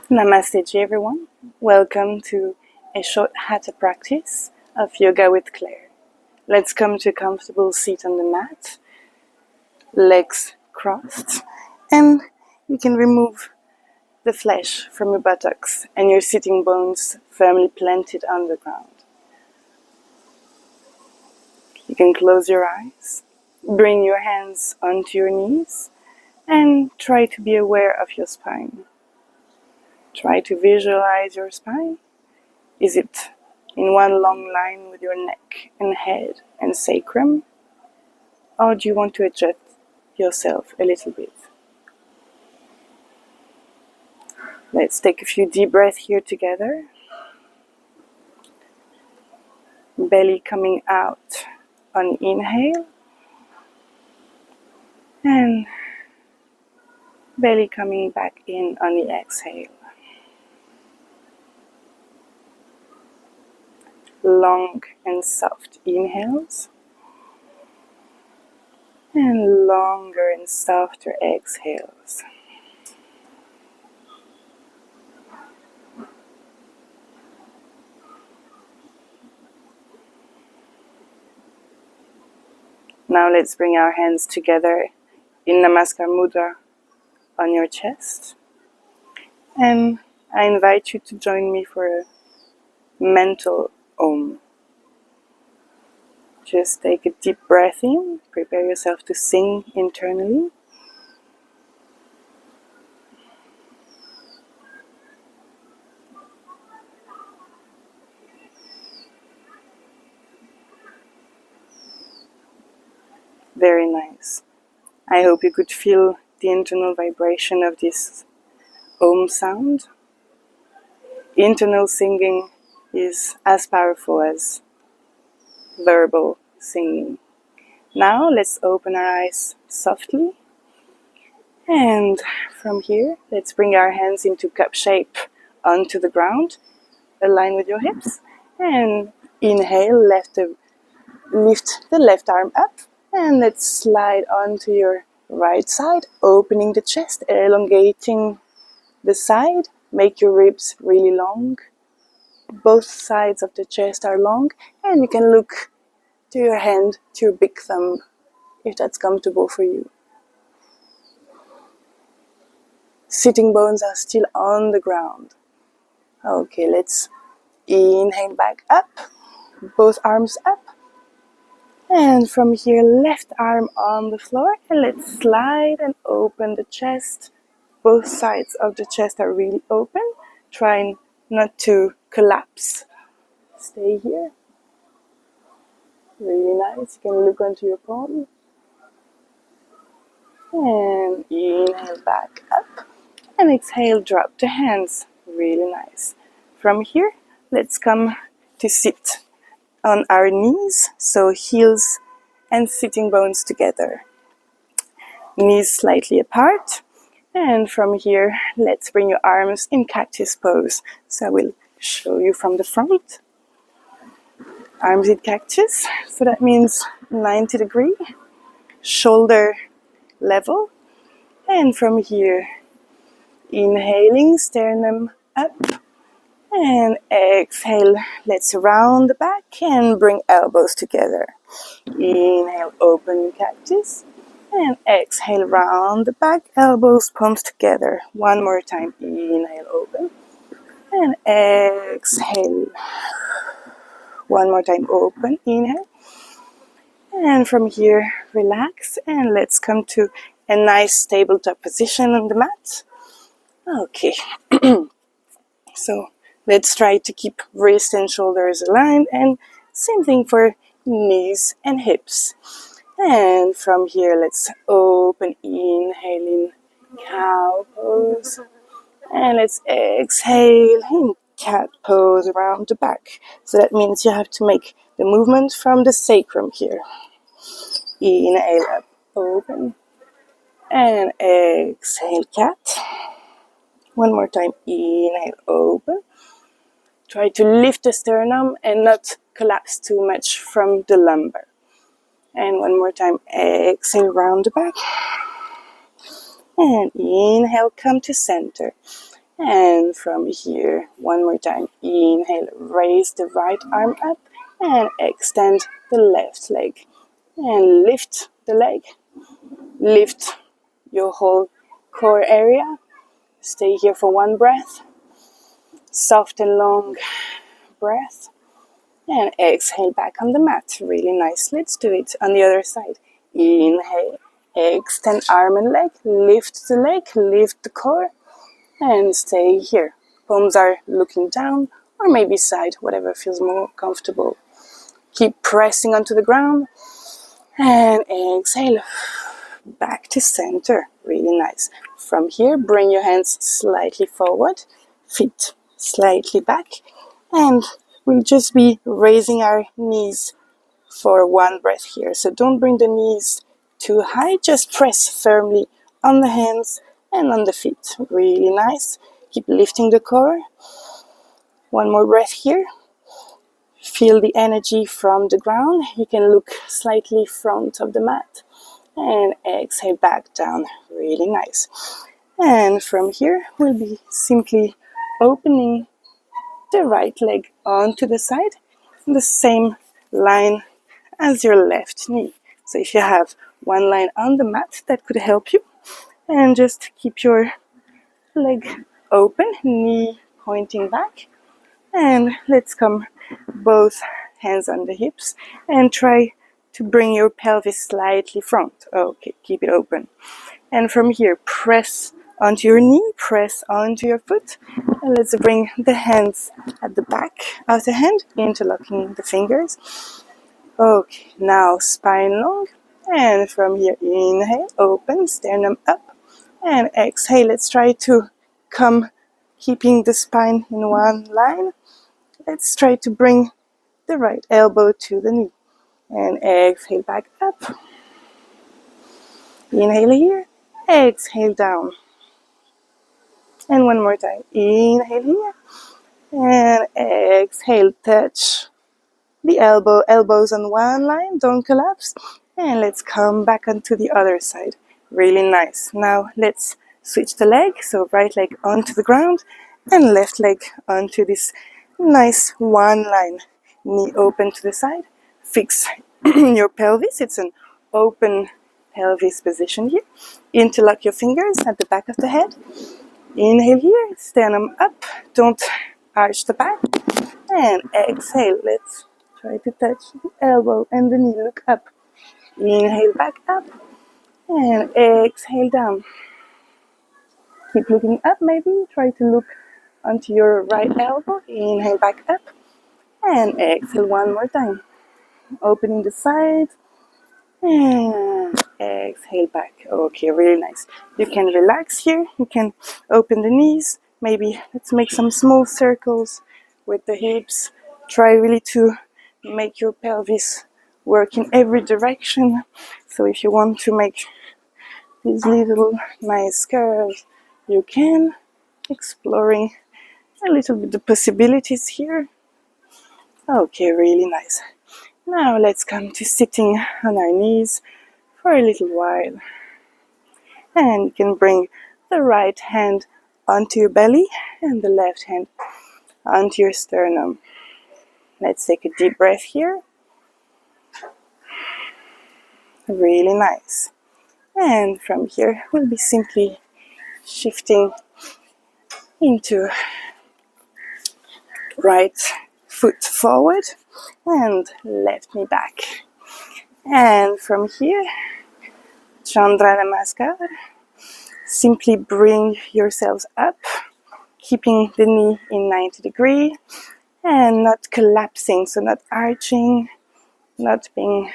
Namaste everyone. Welcome to a short hatha practice of yoga with Claire. Let's come to a comfortable seat on the mat, legs crossed, and you can remove the flesh from your buttocks and your sitting bones firmly planted on the ground. You can close your eyes, bring your hands onto your knees, and try to be aware of your spine. Try to visualize your spine. Is it in one long line with your neck and head and sacrum? Or do you want to adjust yourself a little bit? Let's take a few deep breaths here together. Belly coming out on inhale. And belly coming back in on the exhale. Long and soft inhales. And longer and softer exhales. Now let's bring our hands together in Namaste Mudra on your chest. And I invite you to join me for a mental Om. Just take a deep breath in, prepare yourself to sing internally. Very nice. I hope you could feel the internal vibration of this Om sound. Internal singing is as powerful as verbal singing. Now let's open our eyes softly. And from here, let's bring our hands into cup shape onto the ground. Align with your hips. And inhale, lift the left arm up. And let's slide onto your right side, opening the chest, elongating the side. Make your ribs really long. Both sides of the chest are long. And you can look to your hand, to your big thumb, if that's comfortable for you. Sitting bones are still on the ground. Okay, let's inhale back up. Both arms up. And from here, left arm on the floor. And let's slide and open the chest. Both sides of the chest are really open. Try not to collapse. Stay here. Really nice. You can look onto your palm. And inhale back up. And exhale, drop the hands. Really nice. From here, let's come to sit on our knees, so heels and sitting bones together. Knees slightly apart. And from here, let's bring your arms in cactus pose. So I will show you from the front. Arms in cactus. So that means 90 degree, shoulder level. And from here, inhaling, sternum up. And exhale, let's round the back and bring elbows together. Inhale, open cactus. And exhale, round the back, elbows, palms together. One more time. Inhale, open. And exhale. One more time, open. Inhale. And from here, relax. And let's come to a nice tabletop position on the mat. Okay. So let's try to keep wrists and shoulders aligned, and same thing for knees and hips. And from here, let's open, inhale in cow pose. And let's exhale in cat pose around the back. So that means you have to make the movement from the sacrum here. Inhale up, open. And exhale, cat. One more time, inhale, open. Try to lift the sternum and not collapse too much from the lumbar. And one more time, exhale, round the back. And inhale, come to center. And from here, one more time, inhale, raise the right arm up and extend the left leg. And lift the leg, lift your whole core area. Stay here for one breath, soft and long breath. And exhale back on the mat. Really nice. Let's do it on the other side. Inhale, extend arm and leg, lift the leg, lift the core, and stay here. Palms are looking down or maybe side, whatever feels more comfortable. Keep pressing onto the ground and exhale back to center. Really nice. From here, bring your hands slightly forward, feet slightly back, and we'll just be raising our knees for one breath here. So don't bring the knees too high, just press firmly on the hands and on the feet. Really nice. Keep lifting the core. One more breath here. Feel the energy from the ground. You can look slightly front of the mat and exhale back down. Really nice. And from here, we'll be simply opening the right leg onto the side, the same line as your left knee. So if you have one line on the mat, that could help you. And just keep your leg open, knee pointing back. And let's come both hands on the hips and try to bring your pelvis slightly front. Okay, keep it open. And from here, press onto your knee, press onto your foot. And let's bring the hands at the back of the hand, interlocking the fingers. Okay, now spine long. And from here, inhale, open, sternum up. And exhale, let's try to come, keeping the spine in one line. Let's try to bring the right elbow to the knee. And exhale back up. Inhale here, exhale down. And one more time. Inhale here. And exhale, touch the elbows on one line, don't collapse. And let's come back onto the other side. Really nice. Now let's switch the leg. So right leg onto the ground and left leg onto this nice one line. Knee open to the side. Fix your pelvis. It's an open pelvis position here. Interlock your fingers at the back of the head. Inhale here, sternum up, don't arch the back, and exhale. Let's try to touch the elbow and the knee, look up. Inhale back up, and exhale down. Keep looking up maybe, try to look onto your right elbow. Inhale back up, and exhale one more time. Opening the side, and exhale back. Okay, really nice. You can relax here. You can open the knees. Maybe let's make some small circles with the hips. Try really to make your pelvis work in every direction. So if you want to make these little nice curves, you can. Exploring a little bit the possibilities here. Okay, really nice. Now let's come to sitting on our knees for a little while. And you can bring the right hand onto your belly and the left hand onto your sternum. Let's take a deep breath here. Really nice. And from here, we'll be simply shifting into right foot forward and left knee back. And from here, Chandra Namaskar. Simply bring yourselves up, keeping the knee in 90 degrees and not collapsing, so not arching, not being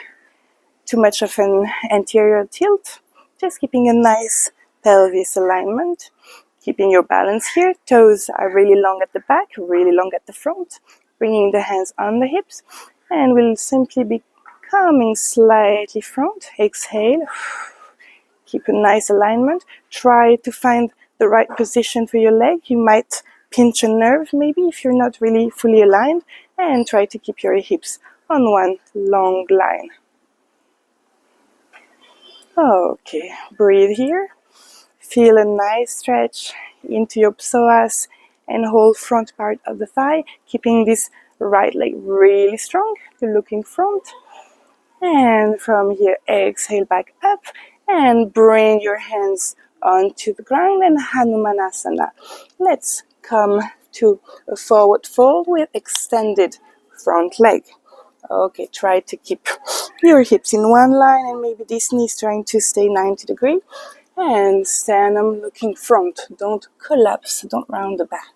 too much of an anterior tilt, just keeping a nice pelvis alignment, keeping your balance here. Toes are really long at the back, really long at the front, bringing the hands on the hips, and we'll simply be coming slightly front. Exhale. Keep a nice alignment. Try to find the right position for your leg. You might pinch a nerve maybe if you're not really fully aligned, and try to keep your hips on one long line. Okay, breathe here. Feel a nice stretch into your psoas and whole front part of the thigh, keeping this right leg really strong. You're looking front. And from here, exhale back up and bring your hands onto the ground and Hanumanasana. Let's come to a forward fold with extended front leg. Okay, try to keep your hips in one line and maybe this knee is trying to stay 90 degrees. And sternum looking front. Don't collapse, don't round the back.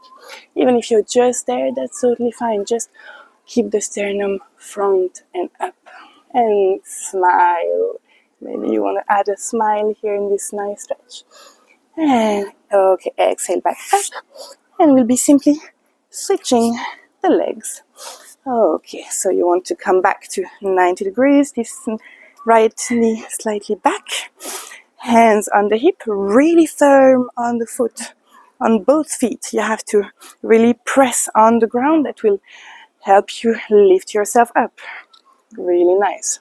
Even if you're just there, that's totally fine. Just keep the sternum front and up. And smile. Maybe you want to add a smile here in this nice stretch. And okay, exhale back up. And we'll be simply switching the legs. Okay, so you want to come back to 90 degrees. This right knee slightly back. Hands on the hip, really firm on the foot. On both feet, you have to really press on the ground. That will help you lift yourself up. Really nice.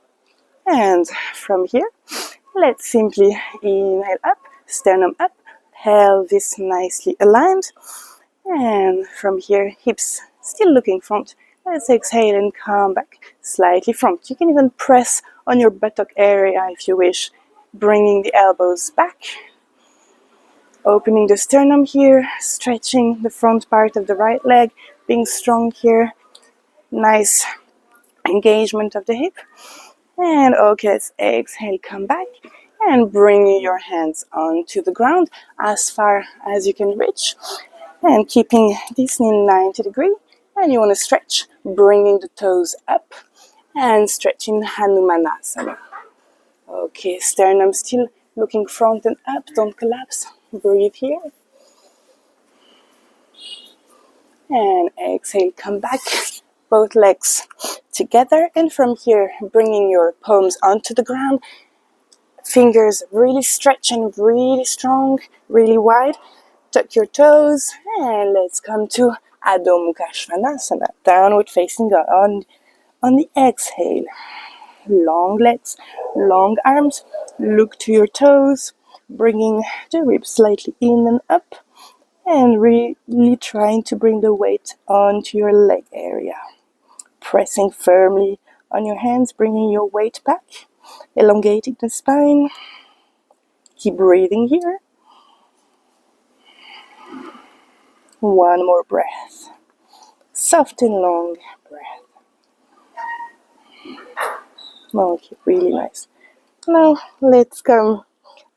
And from here, let's simply inhale up, sternum up, pelvis nicely aligned. And from here, hips still looking front. Let's exhale and come back slightly front. You can even press on your buttock area if you wish, bringing the elbows back. Opening the sternum here, stretching the front part of the right leg, being strong here. Nice engagement of the hip. And okay, let's exhale, come back and bring your hands onto the ground as far as you can reach. And keeping this knee 90 degrees. And you want to stretch, bringing the toes up and stretching Hanumanasana. Okay, sternum still looking front and up, don't collapse. Breathe here. And exhale, come back. Both legs together. And from here, bringing your palms onto the ground. Fingers really stretch and really strong, really wide. Tuck your toes. And let's come to Adho Mukha Svanasana, downward facing dog. On the exhale, long legs, long arms, look to your toes, bringing the ribs slightly in and up, and really trying to bring the weight onto your leg area. Pressing firmly on your hands, bringing your weight back, elongating the spine. Keep breathing here. One more breath. Soft and long breath. Okay, really nice. Now let's come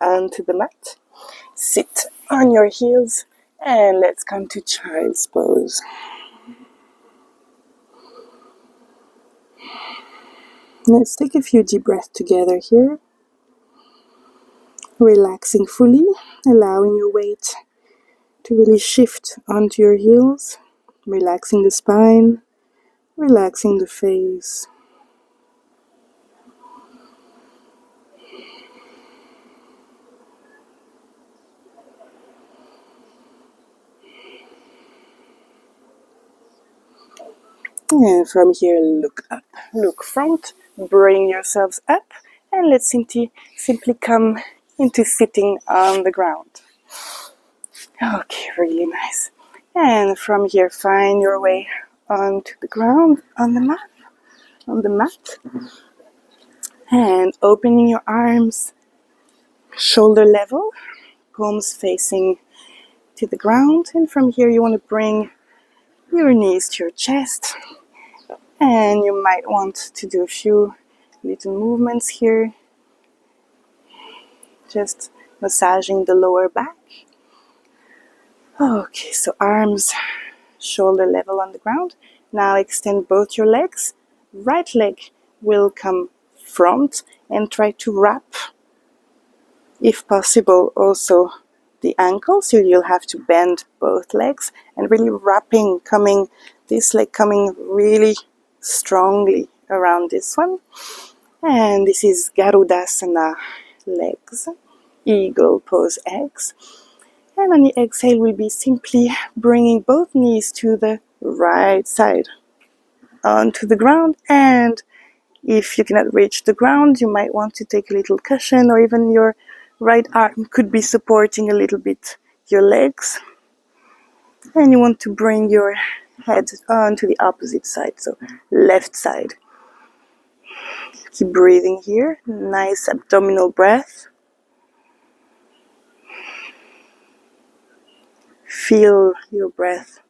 onto the mat. Sit on your heels and let's come to child's pose. Let's take a few deep breaths together here. Relaxing fully, allowing your weight to really shift onto your heels. Relaxing the spine, relaxing the face. And from here, look up, look front, bring yourselves up, and let's simply come into sitting on the ground. Okay, really nice. And from here, find your way onto the ground, on the mat. And opening your arms, shoulder level, palms facing to the ground. And from here, you want to bring your knees to your chest. And you might want to do a few little movements here. Just massaging the lower back. Okay, so arms, shoulder level on the ground. Now extend both your legs. Right leg will come front and try to wrap, if possible, also the ankle. So you'll have to bend both legs and really wrapping, this leg coming really strongly around this one. And this is Garudasana legs, eagle pose eggs. And on the exhale, we'll be simply bringing both knees to the right side onto the ground. And if you cannot reach the ground, you might want to take a little cushion, or even your right arm could be supporting a little bit your legs. And you want to bring your head onto the opposite side, so left side. Keep breathing here. Nice abdominal breath. Feel your breath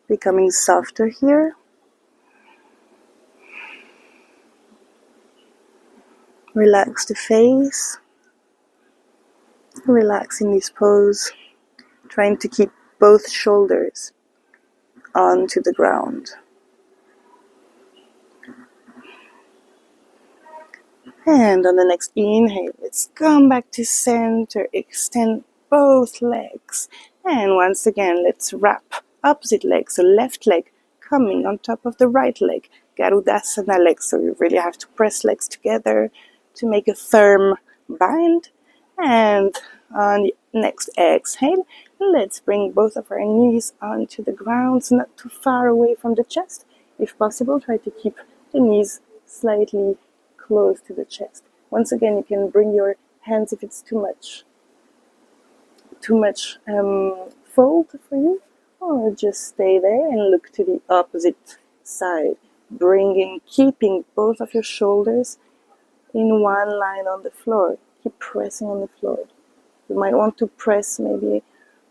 becoming softer here. Relax the face. Relax in this pose. Trying to keep both shoulders onto the ground. And on the next inhale, let's come back to center. Extend both legs. And once again, let's wrap opposite leg. So left leg coming on top of the right leg. Garudasana leg. So you really have to press legs together to make a firm bind. And on the next exhale, let's bring both of our knees onto the ground, so not too far away from the chest. If possible, try to keep the knees slightly close to the chest. Once again, you can bring your hands if it's too much fold for you, or just stay there and look to the opposite side, keeping both of your shoulders in one line on the floor. Keep pressing on the floor. You might want to press maybe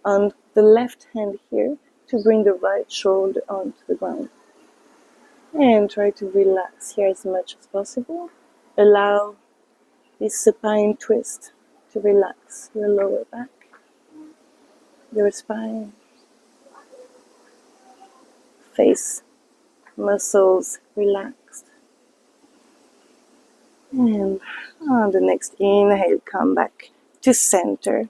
on the left hand here to bring the right shoulder onto the ground. And try to relax here as much as possible. Allow this supine twist to relax your lower back, your spine, face muscles relaxed. And on the next inhale, come back to center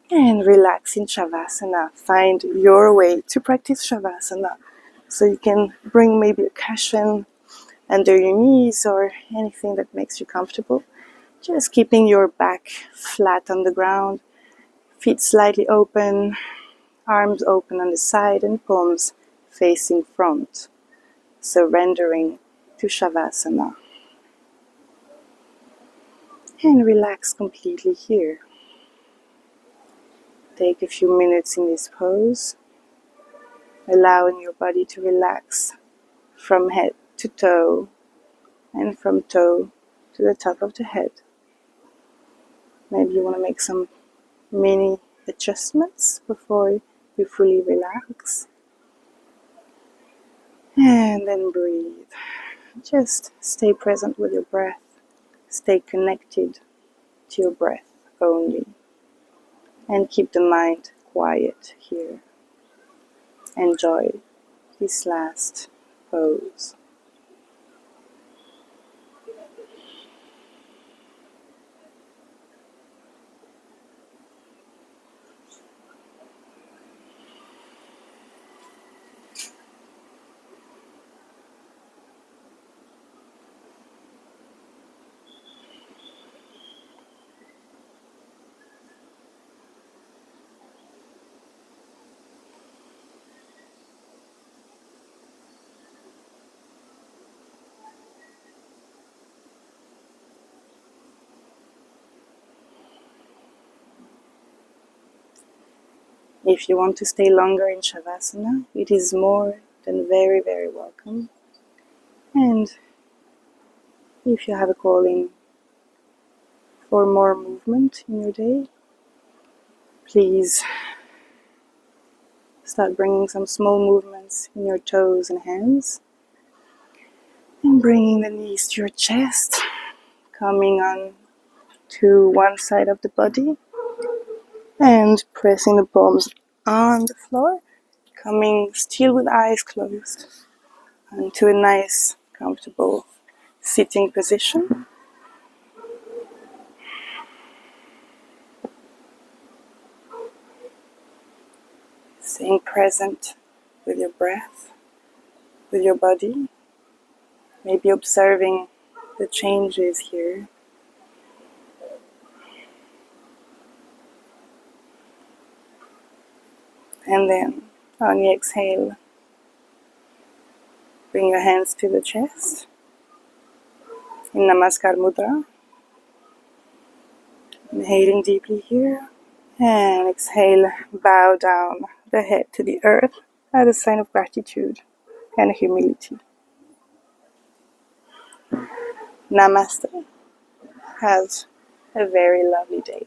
and relax in Shavasana. Find your way to practice Shavasana. So you can bring maybe a cushion under your knees or anything that makes you comfortable. Just keeping your back flat on the ground, feet slightly open, arms open on the side and palms facing front. Surrendering to Shavasana. And relax completely here. Take a few minutes in this pose, allowing your body to relax from head to toe and from toe to the top of the head. Maybe you want to make some mini adjustments before you fully relax. And then breathe. Just stay present with your breath. Stay connected to your breath only. And keep the mind quiet here. Enjoy this last pose. If you want to stay longer in Shavasana, it is more than very, very welcome. And if you have a calling for more movement in your day, please start bringing some small movements in your toes and hands. And bringing the knees to your chest, coming on to one side of the body. And pressing the palms on the floor, coming still with eyes closed into a nice, comfortable sitting position. Staying present with your breath, with your body, maybe observing the changes here. And then on the exhale, bring your hands to the chest in Namaskar Mudra. Inhaling deeply here. And exhale, bow down the head to the earth as a sign of gratitude and humility. Namaste. Have a very lovely day.